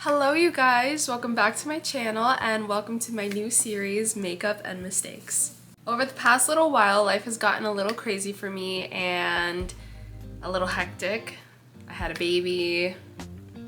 Hello you guys, welcome back to my channel and welcome to my new series, Makeup and Mistakes. Over the past little while, life has gotten a little crazy for me and a little hectic. I had a baby,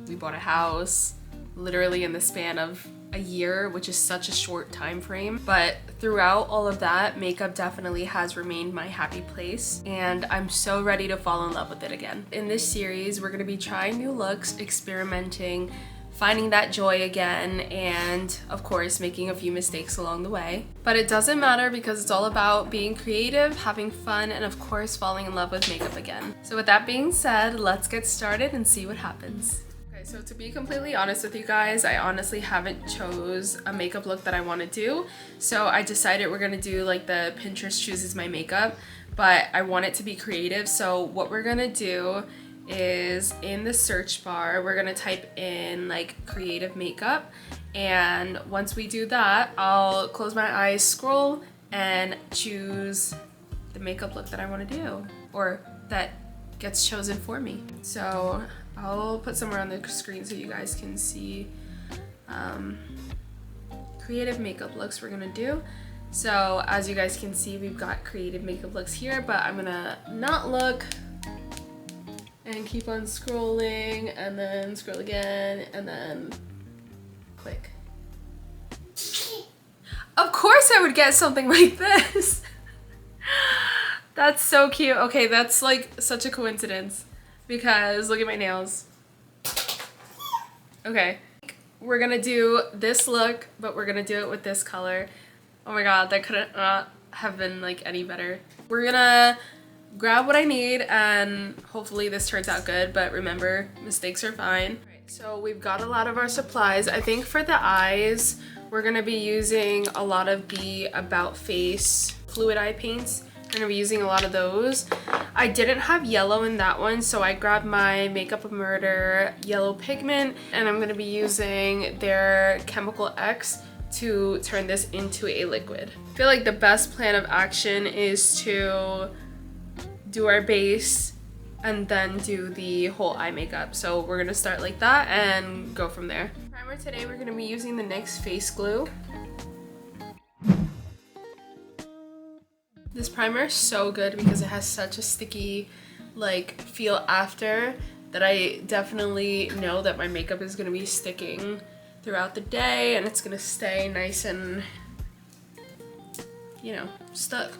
we bought a house, literally in the span of a year, which is such a short time frame. But throughout all of that, makeup definitely has remained my happy place and I'm so ready to fall in love with it again. In this series, we're gonna be trying new looks, experimenting, finding that joy again, and of course making a few mistakes along the way. But it doesn't matter because it's all about being creative, having fun, and of course falling in love with makeup again. So with that being said, let's get started and see what happens. Okay, so to be completely honest with you guys, I honestly haven't chose a makeup look that I want to do. So I decided we're gonna do like the Pinterest chooses my makeup, but I want it to be creative. So what we're gonna do is in the search bar, we're gonna type in like creative makeup, and once we do that, I'll close my eyes, scroll, and choose the makeup look that I want to do, or that gets chosen for me. So I'll put somewhere on the screen so you guys can see creative makeup looks we're gonna do. So as you guys can see, we've got creative makeup looks here, but I'm gonna not look and keep on scrolling and then scroll again and then click. Of course I would get something like this. That's so cute. Okay, that's like such a coincidence because look at my nails. Okay, we're gonna do this look, but we're gonna do it with this color. Oh my god, that couldn't have been like any better. We're gonna grab what I need and hopefully this turns out good, but remember, mistakes are fine. Right, so we've got a lot of our supplies. I think for the eyes, we're gonna be using a lot of the About Face fluid eye paints. We're gonna be using a lot of those. I didn't have yellow in that one, so I grabbed my Makeup of Murder yellow pigment, and I'm gonna be using their Chemical X to turn this into a liquid. I feel like the best plan of action is to do our base and then do the whole eye makeup. So we're gonna start like that and go from there. Primer today, we're gonna be using the NYX face glue. This primer is so good because it has such a sticky like feel after that I definitely know that my makeup is gonna be sticking throughout the day and it's gonna stay nice and, you know, stuck.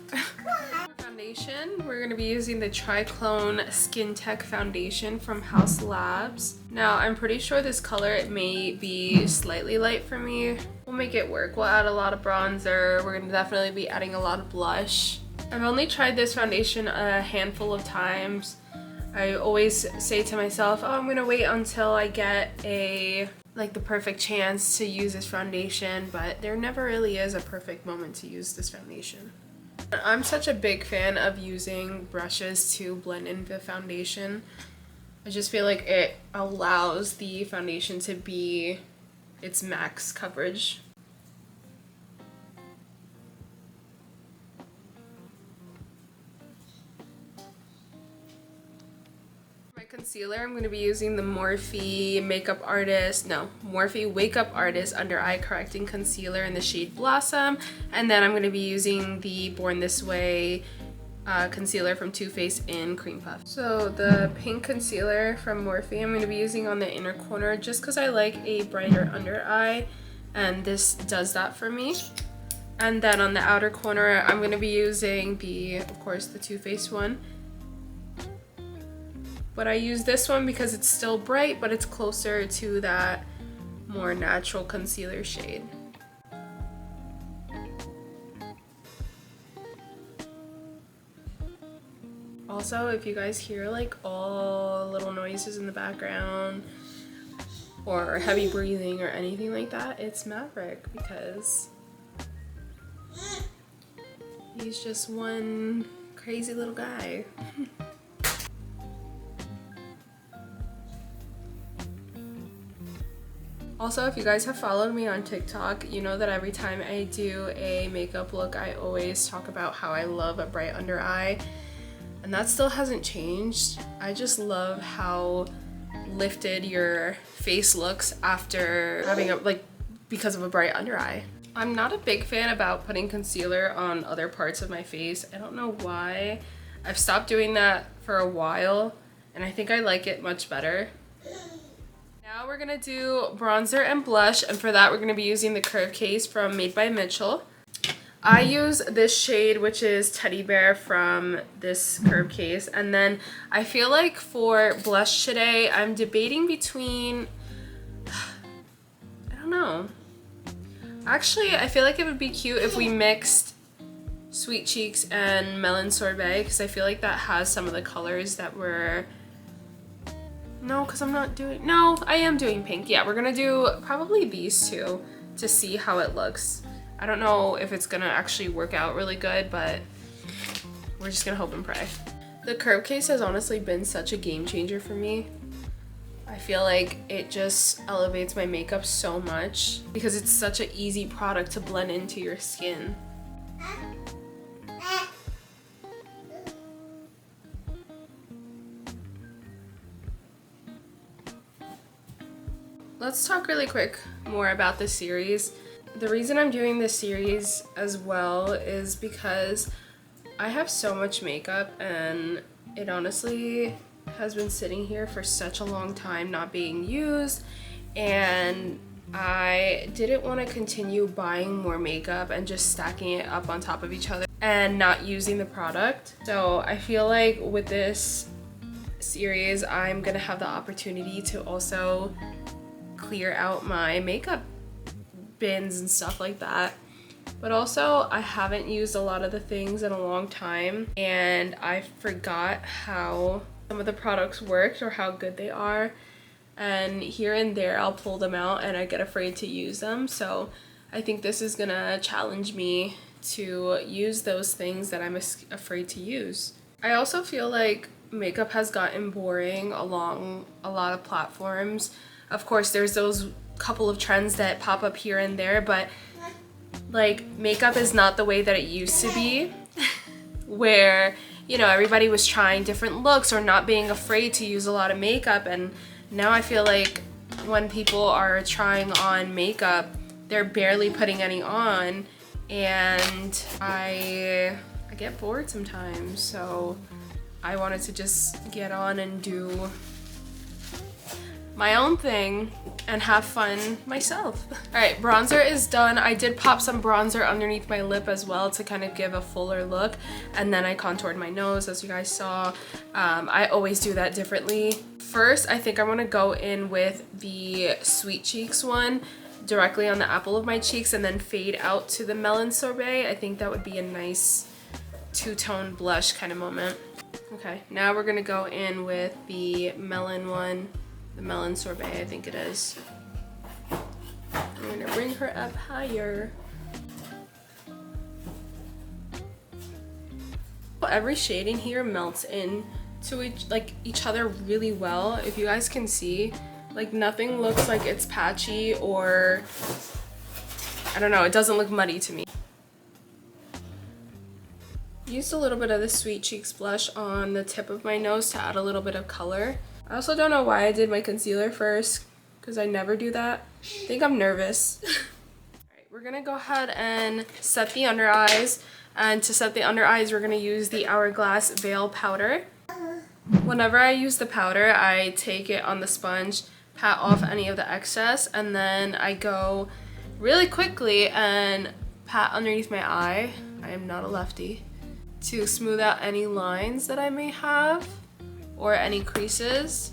Foundation, we're going to be using the Triclone Skin Tech foundation from House Labs. Now I'm pretty sure this color, it may be slightly light for me. We'll make it work. We'll add a lot of bronzer. We're going to definitely be adding a lot of blush. I've only tried this foundation a handful of times. I always say to myself, oh, I'm going to wait until I get the perfect chance to use this foundation, but there never really is a perfect moment to use this foundation. I'm such a big fan of using brushes to blend in the foundation. I just feel like it allows the foundation to be its max coverage. Concealer, I'm going to be using the Morphe Wake Up Artist Under Eye Correcting Concealer in the shade Blossom, and then I'm going to be using the Born This Way concealer from Too Faced in Cream Puff. So the pink concealer from Morphe I'm going to be using on the inner corner just because I like a brighter under eye, and this does that for me. And then on the outer corner I'm going to be using of course the Too Faced one. But I use this one because it's still bright, but it's closer to that more natural concealer shade. Also, if you guys hear like all little noises in the background or heavy breathing or anything like that, it's Maverick because he's just one crazy little guy. Also, if you guys have followed me on TikTok, you know that every time I do a makeup look, I always talk about how I love a bright under eye. And that still hasn't changed. I just love how lifted your face looks after having because of a bright under eye. I'm not a big fan about putting concealer on other parts of my face. I don't know why. I've stopped doing that for a while and I think I like it much better. Now we're gonna do bronzer and blush, and for that we're gonna be using the Curve Case from Made by Mitchell. I use this shade, which is Teddy Bear, from this Curve Case, and then I feel like for blush today I'm debating between, I don't know. Actually, I feel like it would be cute if we mixed Sweet Cheeks and Melon Sorbet, because I feel like that has some of the colors that were... No, because I'm not doing... No, I am doing pink. Yeah, we're going to do probably these two to see how it looks. I don't know if it's going to actually work out really good, but we're just going to hope and pray. The Curve Case has honestly been such a game changer for me. I feel like it just elevates my makeup so much because it's such an easy product to blend into your skin. Let's talk really quick more about this series. The reason I'm doing this series as well is because I have so much makeup and it honestly has been sitting here for such a long time not being used, and I didn't want to continue buying more makeup and just stacking it up on top of each other and not using the product. So I feel like with this series I'm gonna have the opportunity to also clear out my makeup bins and stuff like that. But also I haven't used a lot of the things in a long time and I forgot how some of the products worked or how good they are, and here and there I'll pull them out and I get afraid to use them. So I think this is gonna challenge me to use those things that I'm afraid to use. I also feel like makeup has gotten boring along a lot of platforms. Of course, there's those couple of trends that pop up here and there, but like makeup is not the way that it used to be where, you know, everybody was trying different looks or not being afraid to use a lot of makeup. And now I feel like when people are trying on makeup, they're barely putting any on, and I get bored sometimes. So I wanted to just get on and do my own thing and have fun myself. All right, bronzer is done. I did pop some bronzer underneath my lip as well to kind of give a fuller look, and then I contoured my nose, as you guys saw. I always do that differently. First, I think I want to go in with the Sweet Cheeks one directly on the apple of my cheeks and then fade out to the Melon Sorbet. I think that would be a nice two-tone blush kind of moment. Okay, now we're gonna go in with the melon one. The Melon Sorbet, I think it is. I'm gonna bring her up higher. Every shade in here melts in to each other really well. If you guys can see, like nothing looks like it's patchy or, I don't know, it doesn't look muddy to me. Used a little bit of the Sweet Cheeks blush on the tip of my nose to add a little bit of color. I also don't know why I did my concealer first, because I never do that. I think I'm nervous. Alright, we're gonna go ahead and set the under eyes. And to set the under eyes, we're gonna use the Hourglass Veil Powder. Whenever I use the powder, I take it on the sponge, pat off any of the excess, and then I go really quickly and pat underneath my eye. I am not a lefty. To smooth out any lines that I may have or any creases,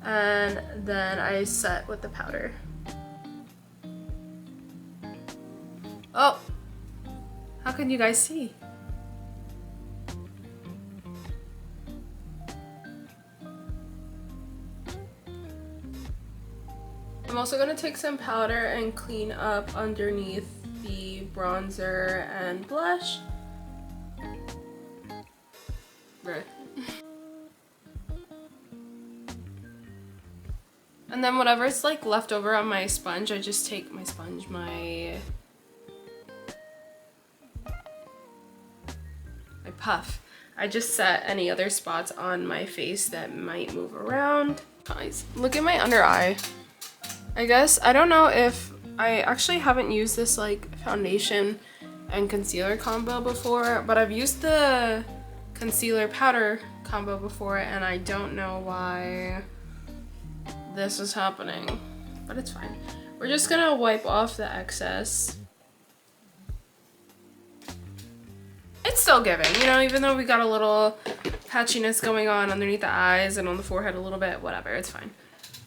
and then I set with the powder. Oh, how can you guys see? I'm also gonna take some powder and clean up underneath the bronzer and blush. And then whatever's like left over on my sponge, I just take my sponge, my puff, I just set any other spots on my face that might move around. Guys, look at my under eye. I guess, I don't know if, I actually haven't used this like foundation and concealer combo before, but I've used the concealer powder combo before and I don't know why this is happening, but it's fine. We're just gonna wipe off the excess. It's still giving, you know, even though we got a little patchiness going on underneath the eyes and on the forehead a little bit, whatever, it's fine.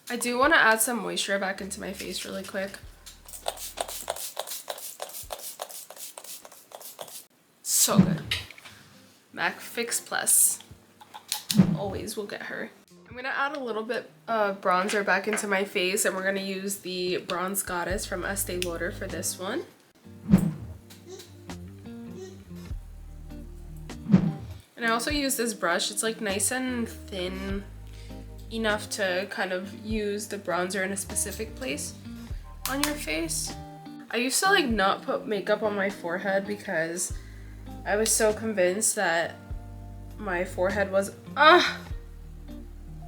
I do want to add some moisture back into my face really quick. So good. MAC Fix Plus. Always will get her. I'm gonna add a little bit of bronzer back into my face, and we're gonna use the Bronze Goddess from Estee Lauder for this one. And I also use this brush. It's like nice and thin enough to kind of use the bronzer in a specific place on your face. I used to like not put makeup on my forehead because I was so convinced that my forehead was,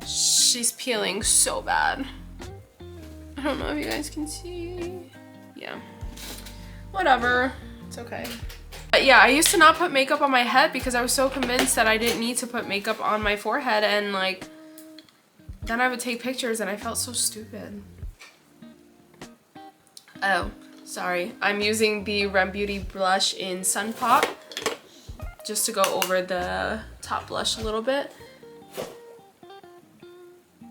she's peeling so bad. I don't know if you guys can see. Yeah, whatever, it's okay. But yeah, I used to not put makeup on my head because I was so convinced that I didn't need to put makeup on my forehead, and like then I would take pictures and I felt so stupid. Oh, sorry. I'm using the Rem Beauty blush in Sun Pop just to go over the top blush a little bit.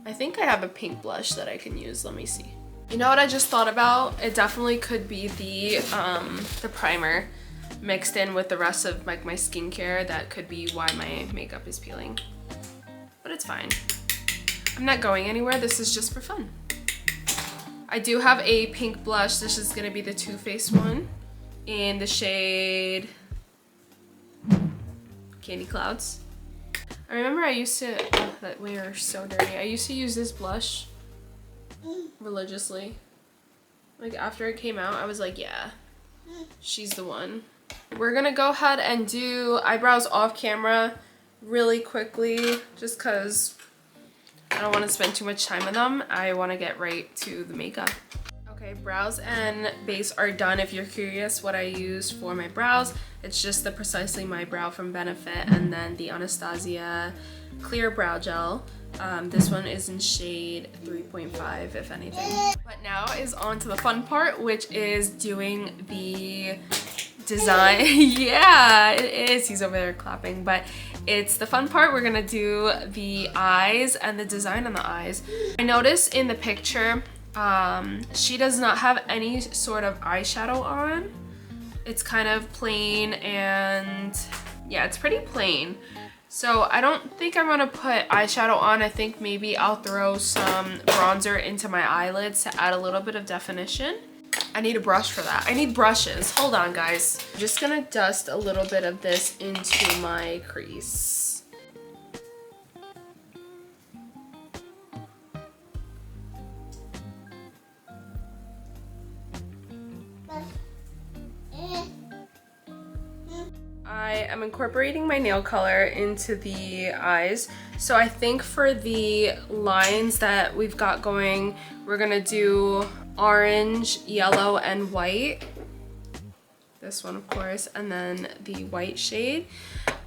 I think I have a pink blush that I can use. Let me see. You know what I just thought about? It definitely could be the primer mixed in with the rest of like my skincare. That could be why my makeup is peeling. But it's fine. I'm not going anywhere. This is just for fun. I do have a pink blush. This is going to be the Too Faced one in the shade Candy Clouds. I remember I used to, that we are so dirty. I used to use this blush religiously. Like after it came out, I was like, yeah, she's the one. We're gonna go ahead and do eyebrows off camera really quickly just because I don't want to spend too much time on them. I want to get right to the makeup. Okay, brows and base are done. If you're curious what I use for my brows, it's just the Precisely My Brow from Benefit and then the Anastasia Clear Brow Gel. This one is in shade 3.5 if anything. But now is on to the fun part, which is doing the design. Yeah, it is. He's over there clapping, but it's the fun part. We're gonna do the eyes and the design on the eyes. I noticed in the picture, she does not have any sort of eyeshadow on. It's kind of plain and yeah, it's pretty plain. So I don't think I'm gonna put eyeshadow on. I think maybe I'll throw some bronzer into my eyelids to add a little bit of definition. I need a brush for that. I need brushes. Hold on, guys. I'm just gonna dust a little bit of this into my crease. I am incorporating my nail color into the eyes. So I think for the lines that we've got going, we're gonna do orange, yellow, and white. This one, of course, and then the white shade.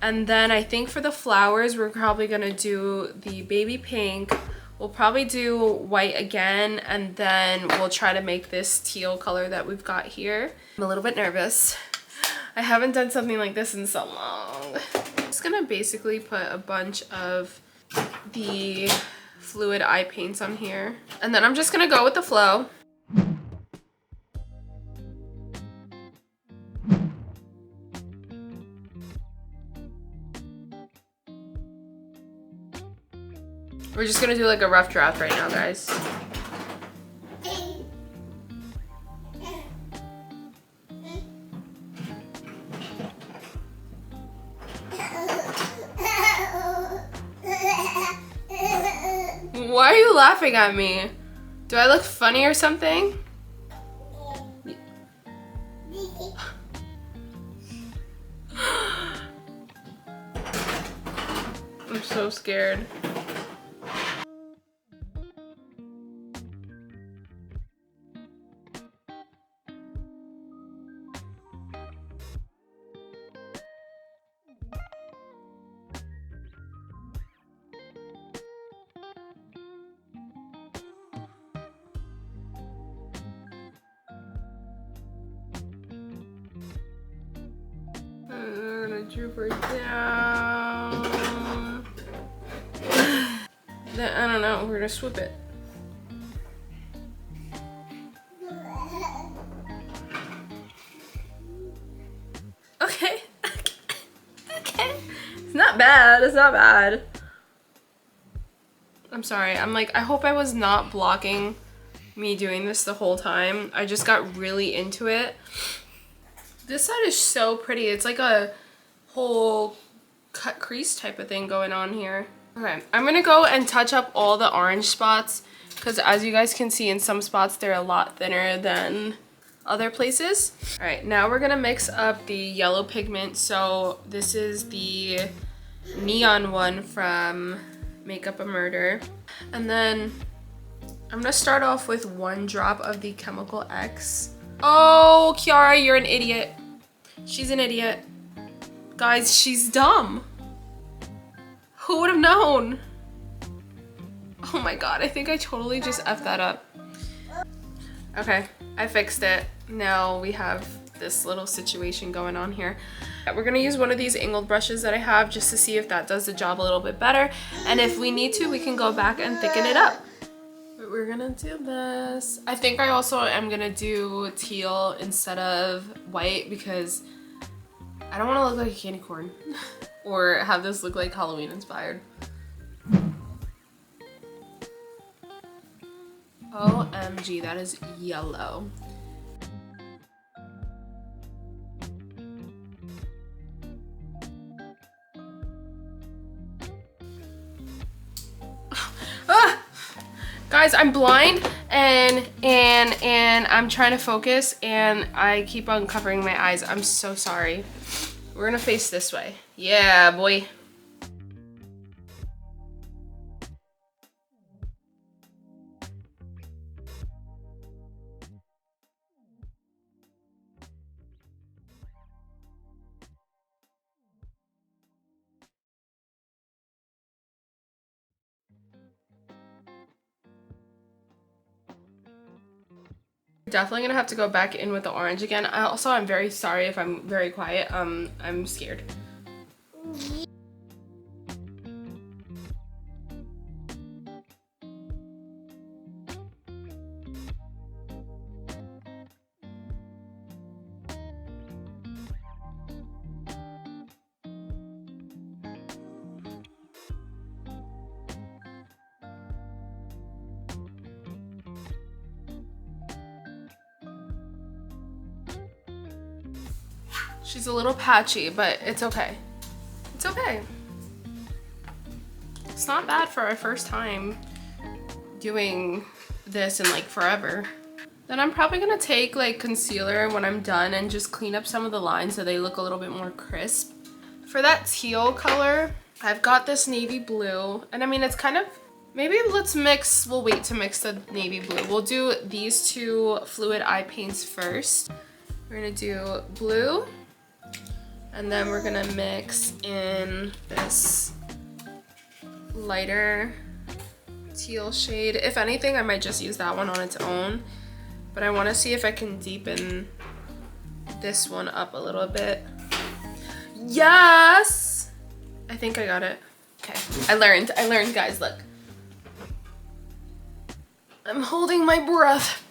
And then I think for the flowers, we're probably gonna do the baby pink. We'll probably do white again, and then we'll try to make this teal color that we've got here. I'm a little bit nervous. I haven't done something like this in so long. I'm just gonna basically put a bunch of the fluid eye paints on here. And then I'm just gonna go with the flow. We're just gonna do like a rough draft right now, guys. Why are you laughing at me? Do I look funny or something? I'm so scared. I'm gonna droop her down. Then, I don't know, we're gonna swoop it. Okay. Okay. It's not bad, it's not bad. I'm sorry, I'm like, I hope I was not blocking me doing this the whole time. I just got really into it. This side is so pretty. It's like a whole cut crease type of thing going on here. Okay, I'm gonna go and touch up all the orange spots because as you guys can see, in some spots they're a lot thinner than other places. All right, now we're gonna mix up the yellow pigment. So this is the neon one from Makeup a Murder. And then I'm gonna start off with 1 drop of the Chemical X. Oh, Kiara, you're an idiot. She's an idiot. Guys, she's dumb. Who would have known? Oh my god, I think I totally just effed that up. Okay, I fixed it. Now we have this little situation going on here. We're gonna use one of these angled brushes that I have just to see if that does the job a little bit better. And if we need to, we can go back and thicken it up. But we're gonna do this. I think I also am gonna do teal instead of white because I don't wanna look like a candy corn or have this look like Halloween inspired. OMG, that is yellow. Ah! Guys, I'm blind and I'm trying to focus and I keep on covering my eyes. I'm so sorry. We're gonna face this way. Yeah, boy. Definitely gonna have to go back in with the orange again. I'm very sorry if I'm very quiet. I'm scared. She's a little patchy, but it's okay. It's okay. It's not bad for our first time doing this in like forever. Then I'm probably gonna take like concealer when I'm done and just clean up some of the lines so they look a little bit more crisp. For that teal color, I've got this navy blue, and I mean it's kind of, maybe we'll wait to mix the navy blue. We'll do these 2 fluid eye paints first. We're gonna do blue, and then we're gonna mix in this lighter teal shade. If anything, I might just use that one on its own, but I wanna see if I can deepen this one up a little bit. Yes! I think I got it. Okay, I learned guys, look. I'm holding my breath.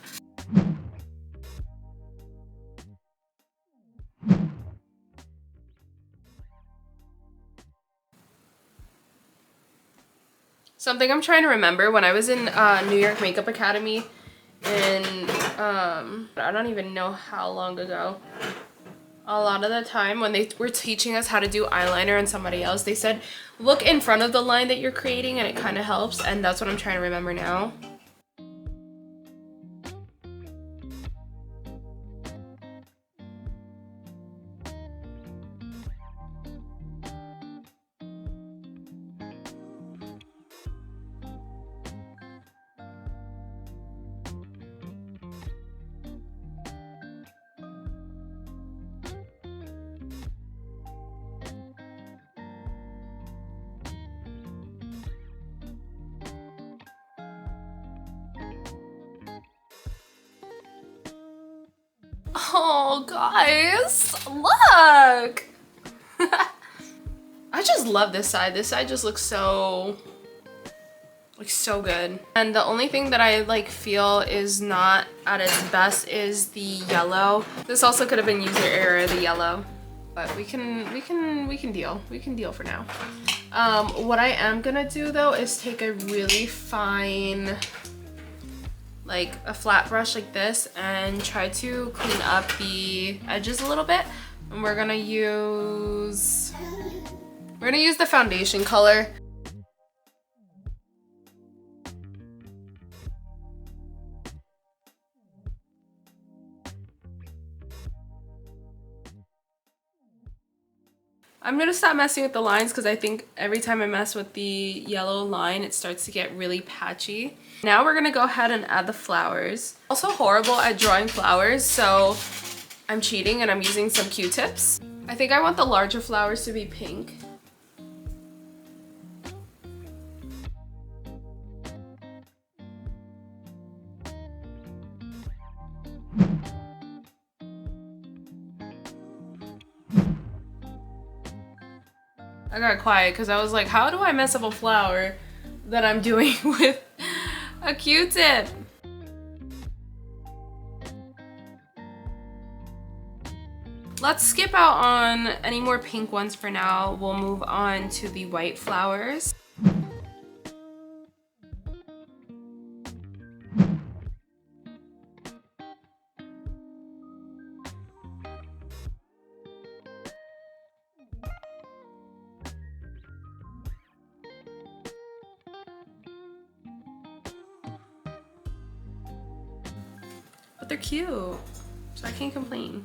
Something I'm trying to remember, when I was in New York Makeup Academy in, I don't even know how long ago. A lot of the time when they were teaching us how to do eyeliner on somebody else, they said, look in front of the line that you're creating and it kind of helps, and that's what I'm trying to remember now. Oh, guys, look. I just love this side. This side just looks so good. And the only thing that I like feel is not at its best is the yellow. This also could have been user error, the yellow, but we can deal. We can deal for now. What I am gonna do though is take a really fine, like a flat brush like this, and try to clean up the edges a little bit. And we're gonna use the foundation color. I'm gonna stop messing with the lines because I think every time I mess with the yellow line, it starts to get really patchy. Now we're gonna go ahead and add the flowers. Also horrible at drawing flowers, so I'm cheating and I'm using some Q-tips. I think I want the larger flowers to be pink. I got quiet because I was like, how do I mess up a flower that I'm doing with a Q-tip? Let's skip out on any more pink ones for now. We'll move on to the white flowers. But they're cute, so I can't complain.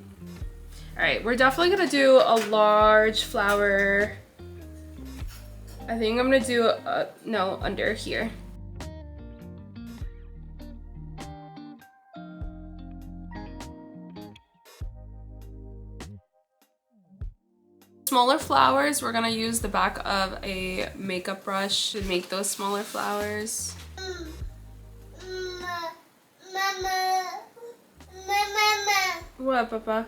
All right, we're definitely gonna do a large flower. I think I'm gonna do no, under here. Smaller flowers, we're gonna use the back of a makeup brush to make those smaller flowers. What, Papa?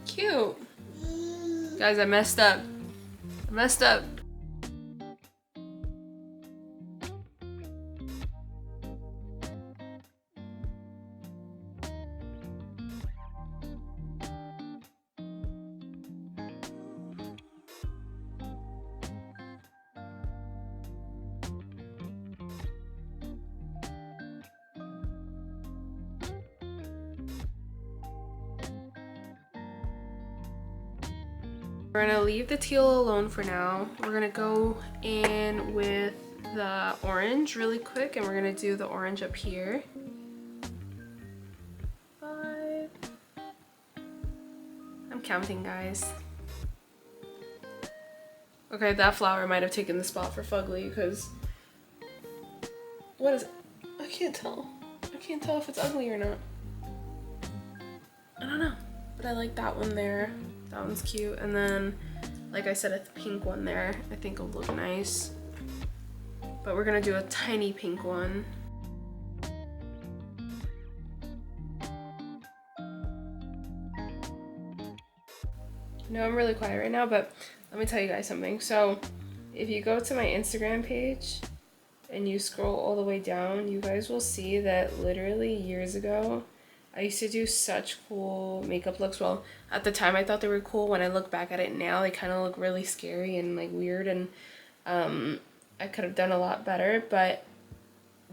Cute. Guys, I messed up. I messed up. We're gonna leave the teal alone for now. We're gonna go in with the orange really quick, and we're gonna do the orange up here. 5. I'm counting, guys. Okay, that flower might have taken the spot for Fugly because what is it? I can't tell. I can't tell if it's ugly or not. I don't know, but I like that one there. That one's cute. And then, like I said, a pink one there I think will look nice. But we're gonna do a tiny pink one. I know I'm really quiet right now, but let me tell you guys something. So if you go to my Instagram page and you scroll all the way down, you guys will see that literally years ago, I used to do such cool makeup looks. Well, at the time I thought they were cool. When I look back at it now, they kind of look really scary and like weird, and I could have done a lot better, but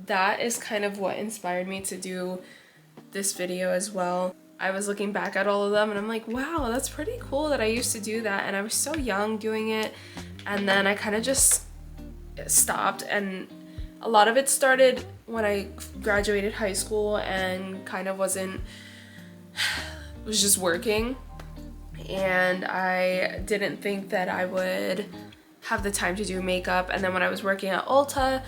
that is kind of what inspired me to do this video as well. I was looking back at all of them and I'm like, wow, that's pretty cool that I used to do that, and I was so young doing it, and then I kind of just stopped. And a lot of it started when I graduated high school and kind of was just working, and I didn't think that I would have the time to do makeup. And then when I was working at Ulta,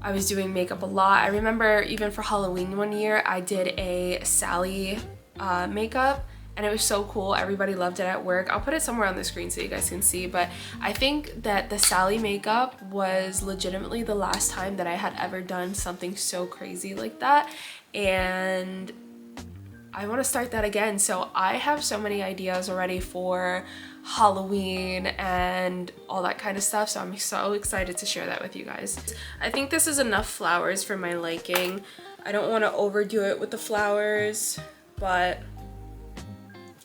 I was doing makeup a lot. I remember even for Halloween one year, I did a Sally makeup, and it was so cool. Everybody loved it at work. I'll put it somewhere on the screen so you guys can see, but I think that the Sally makeup was legitimately the last time that I had ever done something so crazy like that, and I want to start that again. So I have so many ideas already for Halloween and all that kind of stuff, so I'm so excited to share that with you guys. I think this is enough flowers for my liking. I don't want to overdo it with the flowers, but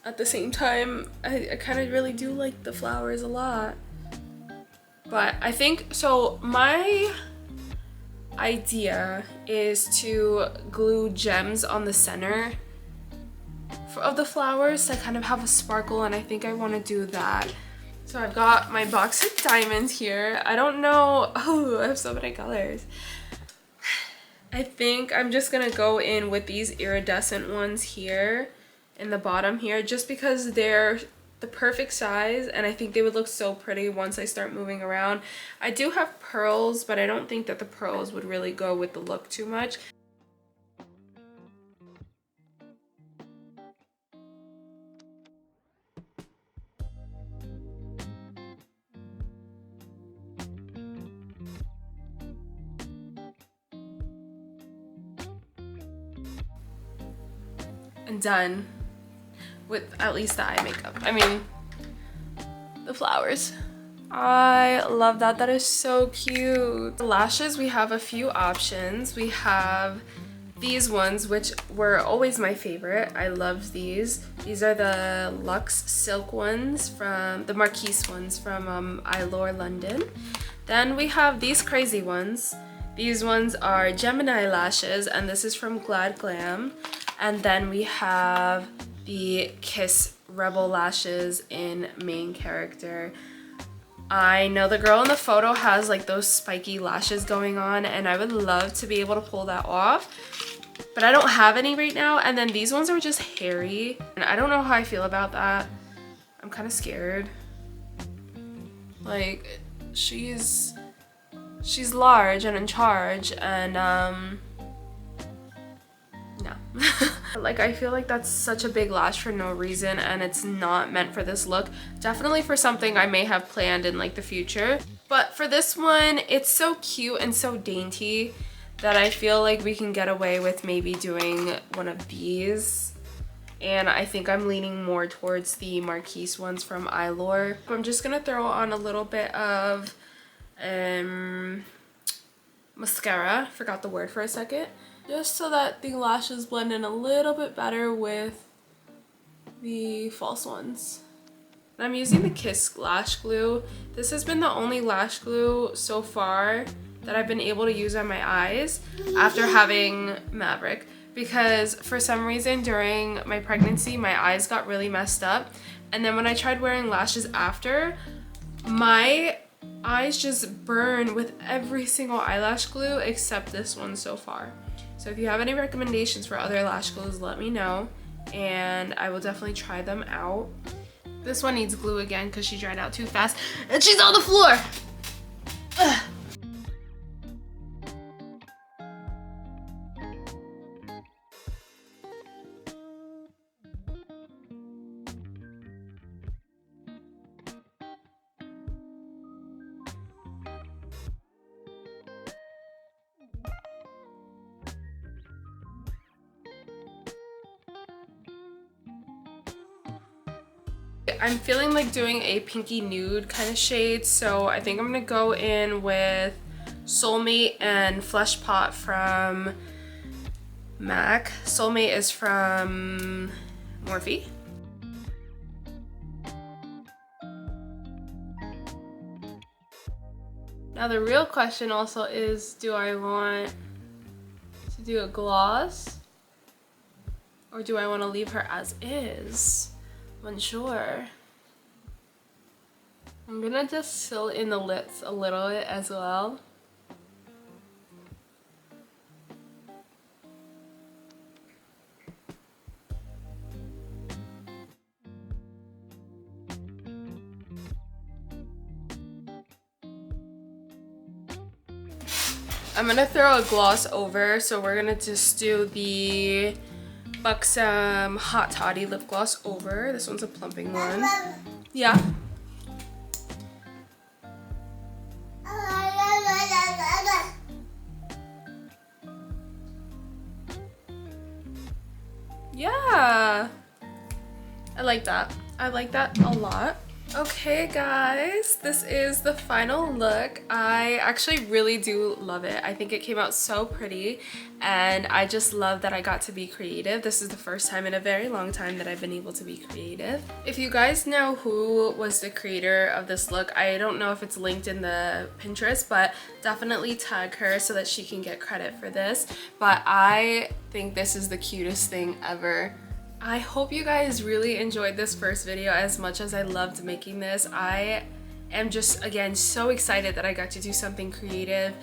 at the same time, I kind of really do like the flowers a lot. But I think, so my idea is to glue gems on the center of the flowers to kind of have a sparkle, and I think I want to do that. So I've got my box of diamonds here. I don't know, oh, I have so many colors. I think I'm just gonna go in with these iridescent ones here in the bottom here, just because they're the perfect size and I think they would look so pretty once I start moving around. I do have pearls, but I don't think that the pearls would really go with the look too much. And done with at least the eye makeup. I mean, the flowers. I love that. That is so cute. The lashes, we have a few options. We have these ones, which were always my favorite. I love these. These are the Luxe Silk ones from the Marquise ones from Eylure London. Then we have these crazy ones. These ones are Gemini lashes, and this is from Glad Glam. And then we have the Kiss Rebel lashes in main character. I know the girl in the photo has like those spiky lashes going on, and I would love to be able to pull that off, but I don't have any right now. And then these ones are just hairy, and I don't know how I feel about that. I'm kind of scared. Like, she's large and in charge, and no. Like, I feel like that's such a big lash for no reason, and it's not meant for this look. Definitely for something I may have planned in like the future, but for this one, it's so cute and so dainty that I feel like we can get away with maybe doing one of these. And I think I'm leaning more towards the Marquise ones from Eylure. I'm just gonna throw on a little bit of mascara, forgot the word for a second, just so that the lashes blend in a little bit better with the false ones. I'm using the Kiss lash glue. This has been the only lash glue so far that I've been able to use on my eyes after having Maverick, because for some reason during my pregnancy my eyes got really messed up, and then when I tried wearing lashes after, my eyes just burn with every single eyelash glue except this one so far. So if you have any recommendations for other lash glues, let me know, and I will definitely try them out. This one needs glue again because she dried out too fast, and she's on the floor. Ugh. I'm feeling like doing a pinky nude kind of shade, so I think I'm gonna go in with Soulmate and Flesh Pot from MAC. Soulmate is from Morphe. Now the real question also is, do I want to do a gloss or do I want to leave her as is? I'm unsure. I'm gonna just fill in the lips a little bit as well. I'm gonna throw a gloss over, so we're gonna just do the buck some Hot Toddy lip gloss over. This one's a plumping one. Yeah. Yeah. I like that. I like that a lot. Okay guys, this is the final look. I actually really do love it. I think it came out so pretty and I just love that I got to be creative. This is the first time in a very long time that I've been able to be creative. If you guys know who was the creator of this look, I don't know if it's linked in the Pinterest, but definitely tag her so that she can get credit for this. But I think this is the cutest thing ever. I hope you guys really enjoyed this first video as much as I loved making this. I am just, again, so excited that I got to do something creative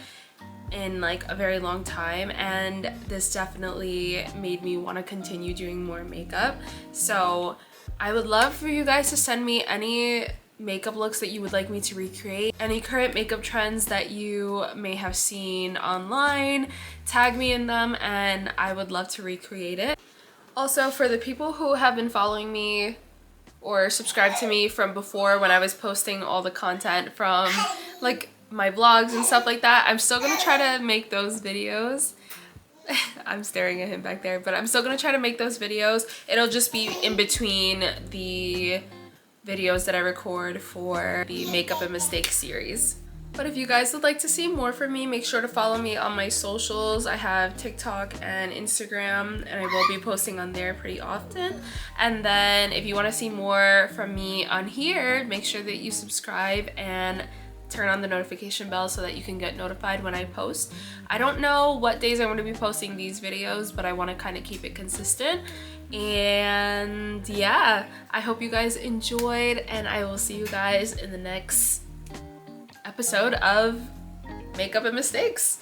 in like a very long time, and this definitely made me want to continue doing more makeup. So I would love for you guys to send me any makeup looks that you would like me to recreate, any current makeup trends that you may have seen online. Tag me in them and I would love to recreate it. Also, for the people who have been following me or subscribed to me from before when I was posting all the content from like my vlogs and stuff like that, I'm still gonna try to make those videos. I'm staring at him back there, but I'm still gonna try to make those videos. It'll just be in between the videos that I record for the Makeup and Mistakes series. But if you guys would like to see more from me, make sure to follow me on my socials. I have TikTok and Instagram, and I will be posting on there pretty often. And then if you want to see more from me on here, make sure that you subscribe and turn on the notification bell so that you can get notified when I post. I don't know what days I'm going to be posting these videos, but I want to kind of keep it consistent. And yeah, I hope you guys enjoyed, and I will see you guys in the next episode of Makeup and Mistakes.